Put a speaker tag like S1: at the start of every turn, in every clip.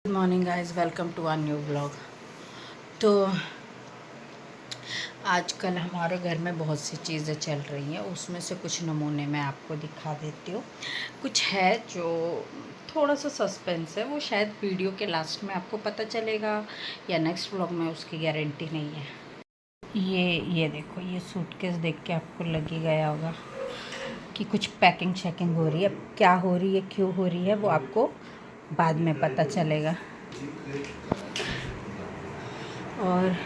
S1: Good morning guys, welcome to our new blog. तो आजकल हमारे घर में बहुत सी चीज़ें चल रही हैं, उसमें से कुछ नमूने मैं आपको दिखा देती हूँ। कुछ है जो थोड़ा सा सस्पेंस है, वो शायद वीडियो के लास्ट में आपको पता चलेगा या नेक्स्ट ब्लॉग में, उसकी गारंटी नहीं है। ये देखो, ये सूटकेस देख के आपको लग ही गया होगा कि कुछ पैकिंग शैकिंग हो रही है। क्या हो रही है, क्यों हो रही है, वो आपको बाद में पता चलेगा। और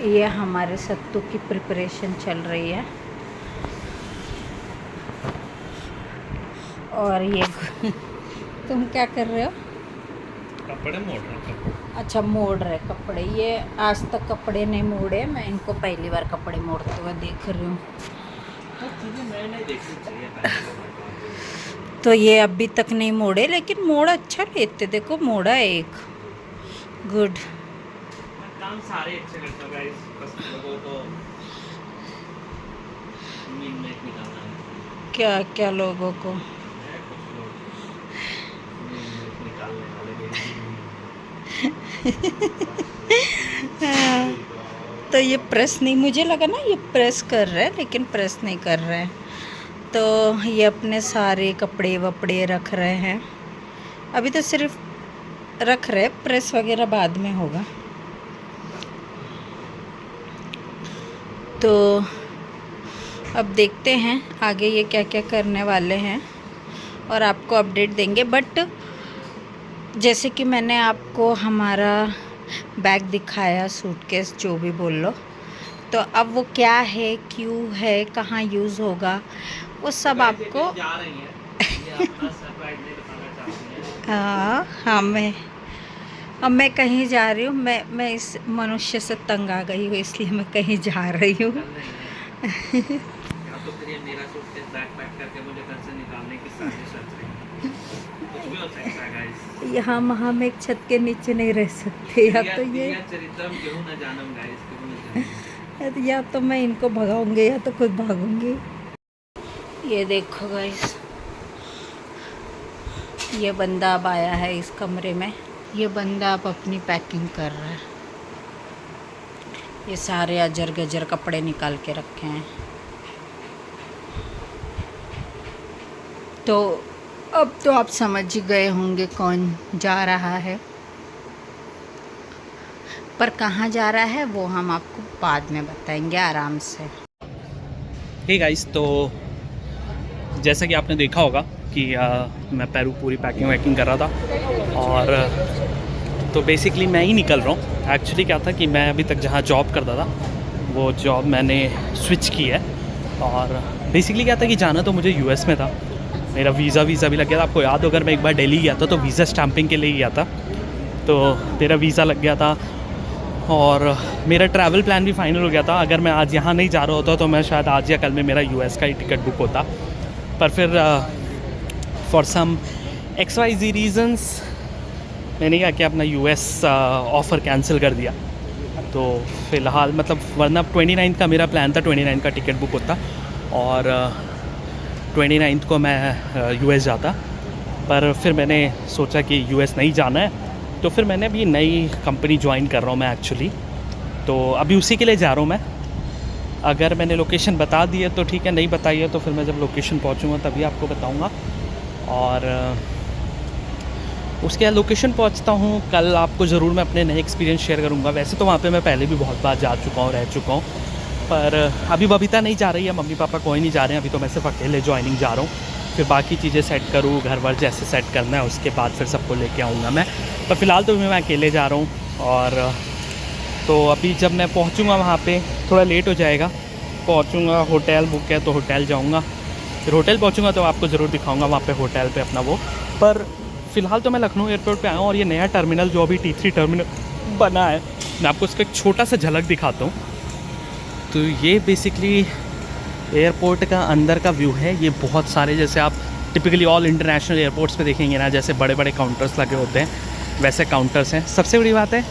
S1: ये हमारे सत्तू की प्रिपरेशन चल रही है। और ये तुम क्या कर रहे हो?
S2: कपड़े मोड़ रहे हैं।
S1: अच्छा, मोड़ रहे कपड़े। ये आज तक कपड़े नहीं मोड़े, मैं इनको पहली बार कपड़े मोड़ते हुए देख रही हूँ।
S2: चीज़ें मैं नहीं देखनी चाहिए।
S1: तो ये अभी तक नहीं मोड़े, लेकिन मोड़ अच्छा लेते। देखो, मोड़ा एक गुड।
S2: काम सारे अच्छे करता हूँ गाइस, बस लोगों को मीन में निकालना है।
S1: क्या क्या लोगों को?
S2: कुछ लोग मीन में निकालने वाले
S1: हाँ, तो ये प्रेस नहीं, मुझे लगा ना ये प्रेस कर रहा है, लेकिन प्रेस नहीं कर रहे हैं। तो ये अपने सारे कपड़े वपड़े रख रहे हैं। अभी तो सिर्फ रख रहे, प्रेस वगैरह बाद में होगा। तो अब देखते हैं आगे ये क्या क्या करने वाले हैं और आपको अपडेट देंगे। बट जैसे कि मैंने आपको हमारा बैग दिखाया, सूटकेस जो भी बोल लो, तो अब वो क्या है, क्यों है, कहाँ यूज़ होगा, वो सब आपको
S2: जा रही हैं, ये अपना सरप्राइज नहीं बताना चाहती हैं।
S1: हाँ हाँ, मैं कहीं जा रही हूँ। मैं इस मनुष्य से तंग आ गई हूँ, इसलिए मैं कहीं जा रही हूँ।
S2: कल नहीं है या तो फिर ये मेरा सूटकेस बैग पैक करके मुझे घर से निकालने की साजिश रच रही है। कुछ भी हो सकता है गाइस।
S1: यहाँ हम एक छत के नीचे नहीं रह सकते।
S2: चरित्रम क्यों न जानम गाइस, क्यों न जानम।
S1: या तो मैं इनको भगाऊंगी या तो खुद भागूंगी। ये देखो गाइस, ये बंदा अब आया है इस कमरे में। ये बंदा अब अपनी पैकिंग कर रहा है। ये सारे अजर गजर कपड़े निकाल के रखे हैं। तो अब तो आप समझ ही गए होंगे कौन जा रहा है, पर कहाँ जा रहा है वो हम आपको बाद में बताएंगे आराम से।
S2: हे गाइस, तो जैसा कि आपने देखा होगा कि मैं पैरू पूरी पैकिंग वैकिंग कर रहा था। और तो बेसिकली मैं ही निकल रहा हूँ। एक्चुअली क्या था कि मैं अभी तक जहाँ जॉब करता था वो जॉब मैंने स्विच की है। और बेसिकली क्या था कि जाना तो मुझे यूएस में था। मेरा वीज़ा भी लग गया था। आपको याद हो, अगर मैं एक बार दिल्ली गया था तो वीज़ा स्टैंपिंग के लिए ही गया था, तो मेरा वीज़ा लग गया था और मेरा ट्रैवल प्लान भी फाइनल हो गया था। अगर मैं आज यहाँ नहीं जा रहा होता तो मैं शायद आज या कल में मेरा यूएस का ही टिकट बुक होता। पर फिर फॉर सम XYZ रीज़न्स मैंने क्या किया, अपना यूएस ऑफ़र कैंसिल कर दिया। तो फ़िलहाल मतलब वरना 29 का मेरा प्लान था, 29 का टिकट बुक होता और 29 को मैं यूएस जाता। पर फिर मैंने सोचा कि यूएस नहीं जाना है, तो फिर मैंने अभी नई कंपनी ज्वाइन कर रहा हूँ मैं एक्चुअली। तो अभी उसी के लिए जा रहा हूँ मैं। अगर मैंने लोकेशन बता दी है तो ठीक है, नहीं बताई है तो फिर मैं जब लोकेशन पहुँचूँगा तभी आपको बताऊँगा। और उसके बाद लोकेशन पहुँचता हूँ कल, आपको ज़रूर मैं अपने नए एक्सपीरियंस शेयर करूँगा। वैसे तो वहाँ पे मैं पहले भी बहुत बार जा चुका हूँ, रह चुका हूँ, पर अभी बबीता नहीं जा रही है, मम्मी पापा कोई नहीं जा रहे हैं अभी। तो मैं सिर्फ अकेले ज्वाइनिंग जा रहा हूँ। फिर बाकी चीज़ें सेट करूँ, घर वर जैसे सेट करना है, उसके बाद फिर सबको लेके आऊँगा मैं। पर फ़िलहाल तो मैं अकेले जा रहा हूँ। और तो अभी जब मैं पहुँचूँगा वहाँ पे थोड़ा लेट हो जाएगा। पहुँचूँगा, होटल बुक है तो होटल जाऊँगा, फिर होटल पहुँचूँगा तो आपको ज़रूर दिखाऊँगा वहाँ पे होटल पे अपना वो। पर फ़िलहाल तो मैं लखनऊ एयरपोर्ट पे आया हूँ और ये नया टर्मिनल जो अभी T3 टर्मिनल बना है, मैं आपको उसका एक छोटा सा झलक दिखाता हूँ। तो ये बेसिकली एयरपोर्ट का अंदर का व्यू है। ये बहुत सारे, जैसे आप टिपिकली ऑल इंटरनेशनल एयरपोर्ट्स पे देखेंगे ना, जैसे बड़े बड़े काउंटर्स लगे होते हैं, वैसे काउंटर्स हैं। सबसे बड़ी बात है,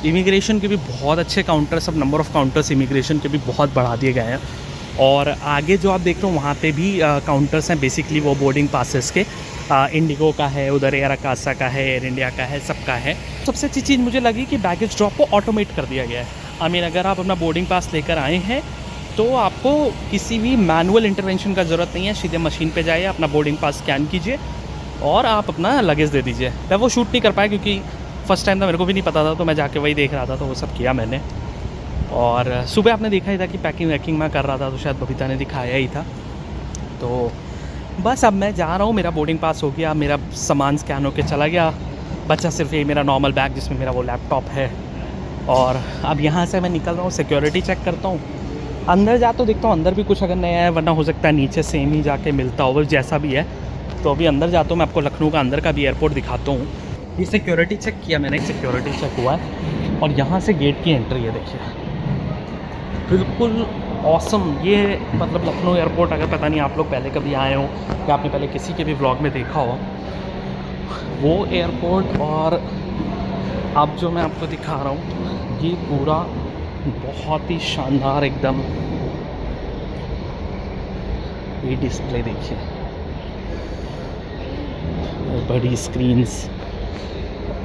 S2: इमिग्रेशन के भी बहुत अच्छे काउंटर्स, अब नंबर ऑफ़ काउंटर्स इमिग्रेशन के भी बहुत बढ़ा दिए गए हैं। और आगे जो आप देख रहे हो वहाँ पे भी काउंटर्स हैं, बेसिकली वो बोर्डिंग पासेस के। इंडिगो का है, उधर एयर अकासा का है, एयर इंडिया का है, सबका है। सबसे अच्छी चीज़ मुझे लगी कि बैगेज ड्रॉप को ऑटोमेट कर दिया गया है। आई मीन अगर आप अपना बोर्डिंग पास लेकर आए हैं तो आपको किसी भी मैनुअल इंटरवेंशन का ज़रूरत नहीं है। सीधे मशीन पे जाइए, अपना बोर्डिंग पास स्कैन कीजिए और आप अपना लगेज दे दीजिए। मैं वो शूट नहीं कर पाया क्योंकि फ़र्स्ट टाइम था, मेरे को भी नहीं पता था, तो मैं जाके वही देख रहा था, तो वो सब किया मैंने। और सुबह आपने देखा ही था कि पैकिंग वैकिंग मैं कर रहा था, तो शायद बबीता ने दिखाया ही था। तो बस अब मैं जा रहा हूँ, मेरा बोर्डिंग पास हो गया, मेरा सामान स्कैन होके चला गया, बचा सिर्फ ये मेरा नॉर्मल बैग जिसमें मेरा वो लैपटॉप है। और अब यहाँ से मैं निकल रहा हूँ, सिक्योरिटी चेक करता हूँ, अंदर जा तो देखता हूँ अंदर भी कुछ अगर नया है, वरना हो सकता है नीचे सेम ही जाके मिलता हो, जैसा भी है। तो अभी अंदर जाता हूँ, मैं आपको लखनऊ का अंदर का भी एयरपोर्ट दिखाता हूँ। ये सिक्योरिटी चेक किया मैंने, सिक्योरिटी चेक हुआ है और यहाँ से गेट की एंट्री है, देखिए बिल्कुल ऑसम। ये मतलब लखनऊ एयरपोर्ट, अगर पता नहीं आप लोग पहले कभी आए हो या आपने पहले किसी के भी व्लॉग में देखा हो वो एयरपोर्ट, और अब जो मैं आपको दिखा रहा हूँ ये पूरा बहुत ही शानदार एकदम। ये डिस्प्ले देखिए, बड़ी स्क्रीन्स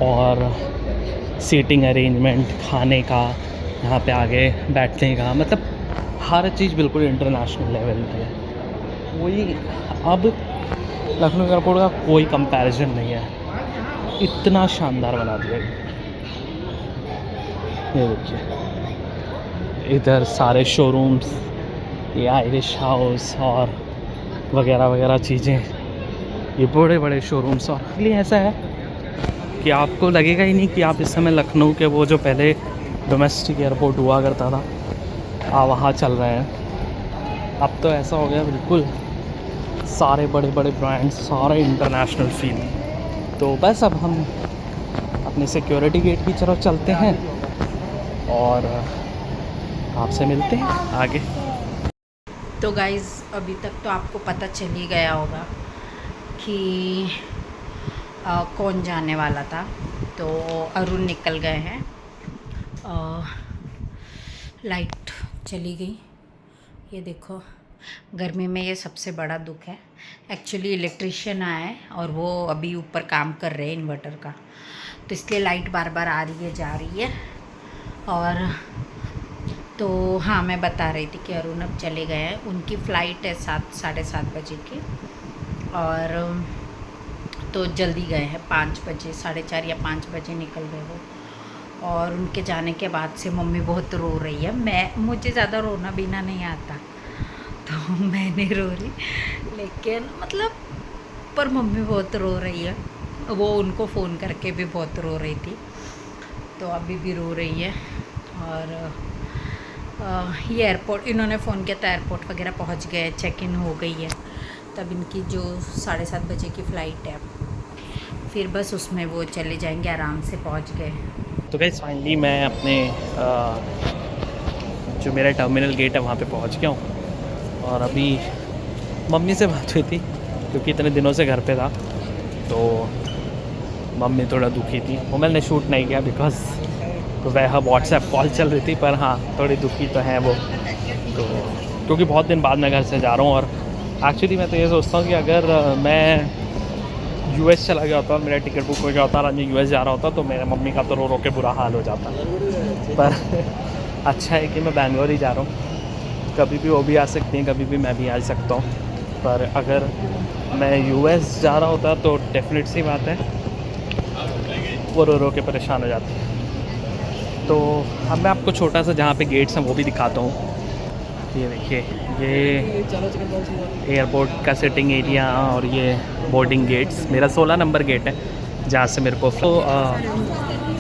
S2: और सीटिंग अरेंजमेंट, खाने का, यहाँ पे आगे बैठने का, मतलब हर चीज़ बिल्कुल इंटरनेशनल लेवल की है। कोई अब लखनऊ एयरपोर्ट का कोई कंपैरिजन नहीं है, इतना शानदार बना दिया। ये देखिए इधर सारे शोरूम्स, ये आयरिश हाउस और वगैरह वगैरह चीज़ें, ये बड़े बड़े शोरूम्स। और इसलिए ऐसा है कि आपको लगेगा ही नहीं कि आप इस समय लखनऊ के वो जो पहले डोमेस्टिक एयरपोर्ट हुआ करता था आप वहाँ चल रहे हैं। अब तो ऐसा हो गया बिल्कुल सारे बड़े बड़े ब्रांड्स, सारे इंटरनेशनल फील। तो बस अब हम अपने सिक्योरिटी गेट की तरफ चलते हैं और आपसे मिलते हैं आगे।
S1: तो गाइज़ अभी तक तो आपको पता चल ही गया होगा कि कौन जाने वाला था। तो अरुण निकल गए हैं, लाइट चली गई। ये देखो, गर्मी में ये सबसे बड़ा दुख है। एक्चुअली इलेक्ट्रिशियन आया है और वो अभी ऊपर काम कर रहे हैं इन्वर्टर का, तो इसलिए लाइट बार बार आ रही है जा रही है। और तो हाँ, मैं बता रही थी कि अरुण अब चले गए हैं, उनकी फ़्लाइट है 7 साढ़े 7 बजे की, और तो जल्दी गए हैं, 5 बजे, 4:30 या 5 बजे निकल गए वो। और उनके जाने के बाद से मम्मी बहुत रो रही है। मुझे ज़्यादा रोना बीना नहीं आता, तो मैं नहीं रो रही, लेकिन मतलब पर मम्मी बहुत रो रही है। वो उनको फ़ोन करके भी बहुत रो रही थी, तो अभी भी रो रही है। और ये एयरपोर्ट, इन्होंने फ़ोन किया तो एयरपोर्ट वगैरह पहुंच गए, चेक इन हो गई है। तब इनकी जो 7:30 बजे की फ़्लाइट है, फिर बस उसमें वो चले जाएंगे, आराम से पहुंच गए।
S2: तो गाइस फाइनली मैं अपने जो मेरा टर्मिनल गेट है वहाँ पे पहुँच गया हूँ। और अभी मम्मी से बात हुई थी क्योंकि इतने दिनों से घर पे था, तो मम्मी थोड़ा दुखी थी। वो मैंने शूट नहीं किया बिकॉज़ वह व्हाट्सएप कॉल चल रही थी, पर हाँ थोड़ी दुखी तो है वो, तो क्योंकि बहुत दिन बाद मैं घर से जा रहा हूँ। और एक्चुअली मैं तो ये सोचता हूँ कि अगर मैं यूएस चला गया होता, मेरा टिकट बुक हो गया होता और मैं यूएस जा रहा होता, तो मेरे मम्मी का तो रो रो के बुरा हाल हो जाता। पर अच्छा है कि मैं बैंगलोर ही जा रहा हूँ, कभी भी वो भी आ सकती हैं, कभी भी मैं भी आ सकता हूँ। पर अगर मैं यूएस जा रहा होता तो डेफिनेट सी बात है वो रो रो के परेशान हो जाती है। तो अब मैं आपको छोटा सा जहाँ पे गेट्स हैं वो भी दिखाता हूँ। ये देखिए, ये एयरपोर्ट का सिटिंग एरिया और ये बोर्डिंग गेट्स। मेरा 16 नंबर गेट है जहाँ से मेरे को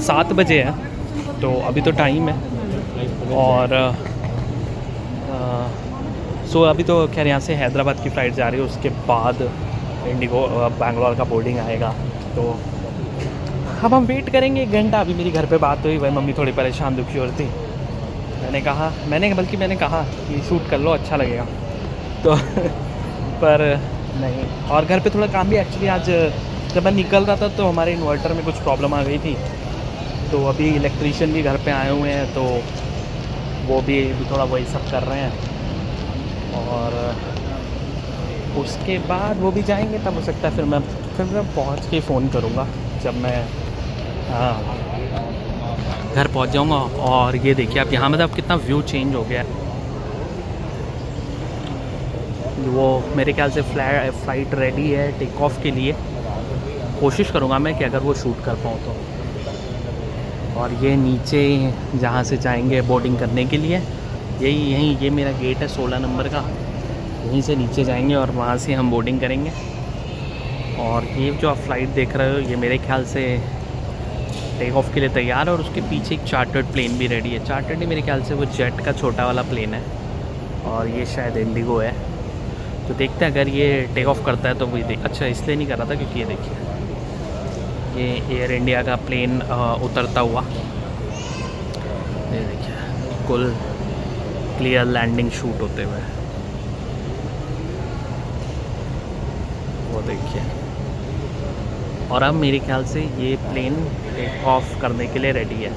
S2: 7 बजे है, तो अभी तो टाइम है। और सो अभी तो खैर यहाँ से हैदराबाद की फ़्लाइट जा रही है, उसके बाद इंडिगो बैंगलोर का बोर्डिंग आएगा। तो अब हम वेट करेंगे 1 घंटा। अभी मेरी घर पे बात हुई, वही मम्मी थोड़ी परेशान दुखी हो रही थी। मैंने कहा कि शूट कर लो, अच्छा लगेगा। तो पर नहीं, और घर पे थोड़ा काम भी एक्चुअली आज जब मैं निकल रहा था तो हमारे इन्वर्टर में कुछ प्रॉब्लम आ गई थी, तो अभी इलेक्ट्रीशियन भी घर पे आए हुए हैं, तो वो भी थोड़ा वही सब कर रहे हैं। और उसके बाद वो भी जाएंगे, तब हो सकता है फिर मैं फिर मैं पहुंच के फ़ोन करूंगा जब मैं घर पहुंच जाऊंगा। और ये देखिए आप यहाँ मतलब कितना व्यू चेंज हो गया है। वो मेरे ख्याल से फ़्लाइट रेडी है टेक ऑफ के लिए। कोशिश करूंगा मैं कि अगर वो शूट कर पाऊँ तो। और ये नीचे जहाँ से जाएंगे बोर्डिंग करने के लिए, यहीं ये मेरा गेट है 16 नंबर का, यहीं से नीचे जाएंगे और वहाँ से हम बोर्डिंग करेंगे। और ये जो आप फ़्लाइट देख रहे हो ये मेरे ख्याल से टेक ऑफ के लिए तैयार है। और उसके पीछे एक चार्टर्ड प्लेन भी रेडी है। चार्टर्ड ही मेरे ख्याल से वो जेट का छोटा वाला प्लेन है और ये शायद इंडिगो है। तो देखते हैं अगर ये टेक ऑफ करता है तो वही अच्छा इसलिए नहीं कर रहा था क्योंकि ये देखिए ये एयर इंडिया का प्लेन उतरता हुआ, ये देखिए बिल्कुल क्लियर लैंडिंग शूट होते हुए, वो देखिए। और अब मेरे ख्याल से ये प्लेन टेक ऑफ करने के लिए रेडी है।